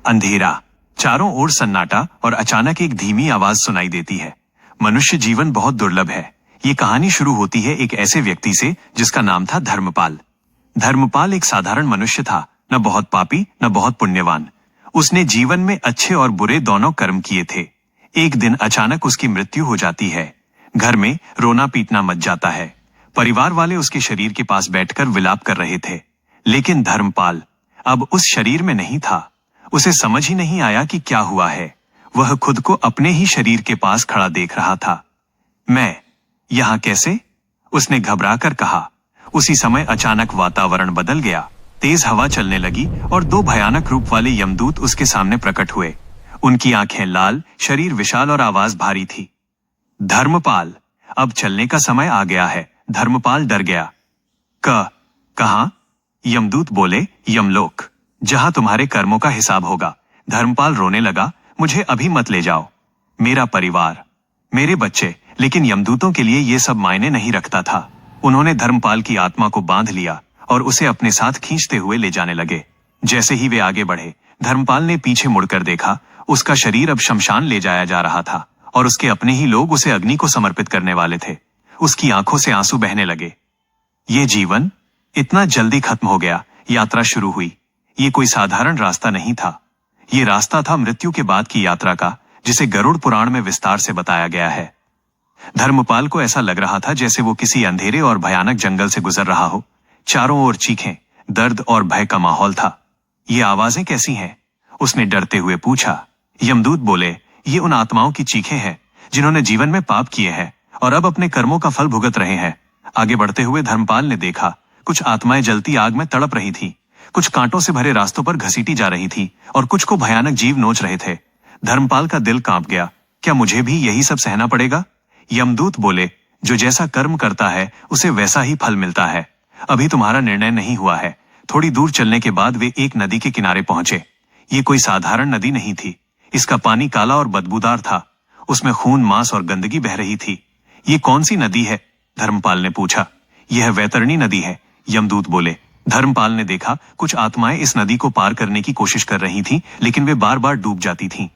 अंधेरा, चारों ओर सन्नाटा और अचानक एक धीमी आवाज सुनाई देती है। मनुष्य जीवन बहुत दुर्लभ है। ये कहानी शुरू होती है एक ऐसे व्यक्ति से जिसका नाम था धर्मपाल। धर्मपाल एक साधारण मनुष्य था, न बहुत पापी न बहुत पुण्यवान। उसने जीवन में अच्छे और बुरे दोनों कर्म किए थे। एक दिन अचानक उसकी मृत्यु हो जाती है। घर में रोना पीटना मच जाता है। परिवार वाले उसके शरीर के पास बैठकर विलाप कर रहे थे, लेकिन धर्मपाल अब उस शरीर में नहीं था। उसे समझ ही नहीं आया कि क्या हुआ है। वह खुद को अपने ही शरीर के पास खड़ा देख रहा था। मैं यहां कैसे? उसने घबराकर कहा। उसी समय अचानक वातावरण बदल गया। तेज हवा चलने लगी और दो भयानक रूप वाले यमदूत उसके सामने प्रकट हुए। उनकी आंखें लाल, शरीर विशाल और आवाज भारी थी। धर्मपाल, अब चलने का समय आ गया है। धर्मपाल डर गया। कहां? यमदूत बोले, यमलोक, जहां तुम्हारे कर्मों का हिसाब होगा। धर्मपाल रोने लगा। मुझे अभी मत ले जाओ। मेरा परिवार, मेरे बच्चे। लेकिन यमदूतों के लिए यह सब मायने नहीं रखता था। उन्होंने धर्मपाल की आत्मा को बांध लिया और उसे अपने साथ खींचते हुए ले जाने लगे। जैसे ही वे आगे बढ़े, धर्मपाल ने पीछे मुड़कर देखा। उसका शरीर अब शमशान ले जाया जा रहा था और उसके अपने ही लोग उसे अग्नि को समर्पित करने वाले थे। उसकी आंखों से आंसू बहने लगे। ये जीवन इतना जल्दी खत्म हो गया। यात्रा शुरू हुई। ये कोई साधारण रास्ता नहीं था। ये रास्ता था मृत्यु के बाद की यात्रा का, जिसे गरुड़ पुराण में विस्तार से बताया गया है। धर्मपाल को ऐसा लग रहा था जैसे वो किसी अंधेरे और भयानक जंगल से गुजर रहा हो। चारों ओर चीखें, दर्द और भय का माहौल था। ये आवाजें कैसी हैं? उसने डरते हुए पूछा। यमदूत बोले, ये उन आत्माओं की चीखें हैं जिन्होंने जीवन में पाप किए हैं और अब अपने कर्मों का फल भुगत रहे हैं। आगे बढ़ते हुए धर्मपाल ने देखा, कुछ आत्माएं जलती आग में तड़प रही थी, कुछ कांटों से भरे रास्तों पर घसीटी जा रही थी और कुछ को भयानक जीव नोच रहे थे। धर्मपाल का दिल कांप गया। क्या मुझे भी यही सब सहना पड़ेगा? यमदूत बोले, जो जैसा कर्म करता है उसे वैसा ही फल मिलता है। अभी तुम्हारा निर्णय नहीं हुआ है। थोड़ी दूर चलने के बाद वे एक नदी के किनारे पहुंचे। ये कोई साधारण नदी नहीं थी। इसका पानी काला और बदबूदार था। उसमें खून, मांस और गंदगी बह रही थी। ये कौन सी नदी है? धर्मपाल ने पूछा। यह वैतरणी नदी है, यमदूत बोले। धर्मपाल ने देखा, कुछ आत्माएं इस नदी को पार करने की कोशिश कर रही थीं, लेकिन वे बार बार डूब जाती थीं।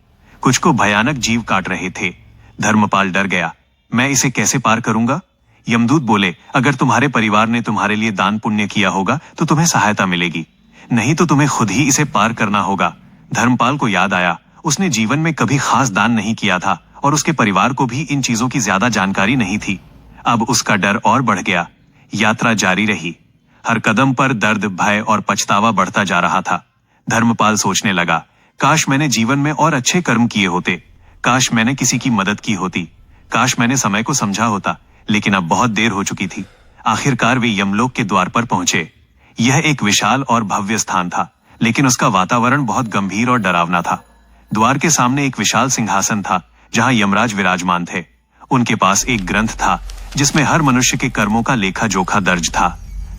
कुछ को भयानक जीव काट रहे थे। धर्मपाल डर गया। मैं इसे कैसे पार करूंगा? यमदूत बोले, अगर तुम्हारे परिवार ने तुम्हारे लिए दान पुण्य किया होगा तो तुम्हें सहायता मिलेगी, नहीं तो तुम्हें खुद ही इसे पार करना होगा। धर्मपाल को याद आया, उसने जीवन में कभी खास दान नहीं किया था और उसके परिवार को भी इन चीजों की ज्यादा जानकारी नहीं थी। अब उसका डर और बढ़ गया। यात्रा जारी रही। हर कदम पर दर्द, भय और पछतावा बढ़ता जा रहा था। धर्मपाल सोचने लगा, काश मैंने जीवन में और अच्छे कर्म किए होते। काश मैंने किसी की मदद की होती। काश मैंने समय को समझा होता, लेकिन अब बहुत देर हो चुकी थी। आखिरकार वे यमलोक के द्वार पर पहुंचे। यह एक विशाल और भव्य स्थान था, लेकिन उसका वातावरण बहुत गंभीर और डरावना था। द्वार के सामने एक विशाल सिंहासन था, जहां यमराज विराजमान थे। उनके पास एक ग्रंथ था, जिसमें हर मनुष्य के कर्मों का लेखा जोखा दर्ज था।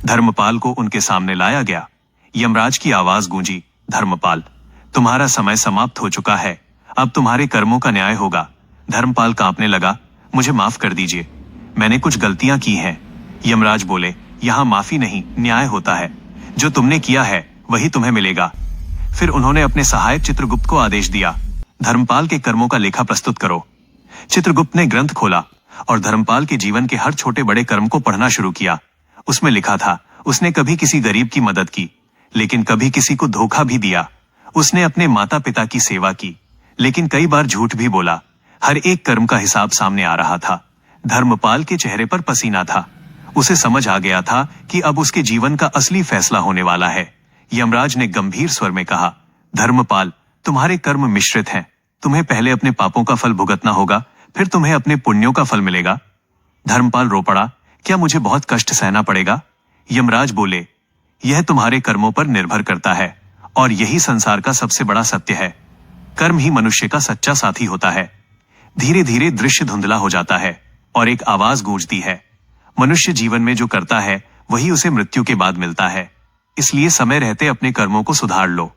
धर्मपाल को उनके सामने लाया गया। यमराज की आवाज गूंजी, धर्मपाल, तुम्हारा समय समाप्त हो चुका है। अब तुम्हारे कर्मों का न्याय होगा। धर्मपाल कांपने लगा। मुझे माफ कर दीजिए, मैंने कुछ गलतियां की हैं। यमराज बोले, यहाँ माफी नहीं, न्याय होता है। जो तुमने किया है वही तुम्हें मिलेगा। फिर उन्होंने अपने सहायक चित्रगुप्त को आदेश दिया, धर्मपाल के कर्मों का लेखा प्रस्तुत करो। चित्रगुप्त ने ग्रंथ खोला और धर्मपाल के जीवन के हर छोटे बड़े कर्म को पढ़ना शुरू किया। उसमें लिखा था, उसने कभी किसी गरीब की मदद की, लेकिन कभी किसी को धोखा भी दिया। उसने अपने माता पिता की सेवा की, लेकिन कई बार झूठ भी बोला। हर एक कर्म का हिसाब सामने आ रहा था। धर्मपाल के चेहरे पर पसीना था। उसे समझ आ गया था कि अब उसके जीवन का असली फैसला होने वाला है। यमराज ने गंभीर स्वर में कहा, धर्मपाल, तुम्हारे कर्म मिश्रित हैं। तुम्हें पहले अपने पापों का फल भुगतना होगा, फिर तुम्हें अपने पुण्यों का फल मिलेगा। धर्मपाल रो पड़ा, क्या मुझे बहुत कष्ट सहना पड़ेगा? यमराज बोले, यह तुम्हारे कर्मों पर निर्भर करता है और यही संसार का सबसे बड़ा सत्य है। कर्म ही मनुष्य का सच्चा साथी होता है। धीरे धीरे दृश्य धुंधला हो जाता है और एक आवाज गूंजती है, मनुष्य जीवन में जो करता है वही उसे मृत्यु के बाद मिलता है। इसलिए समय रहते अपने कर्मों को सुधार लो।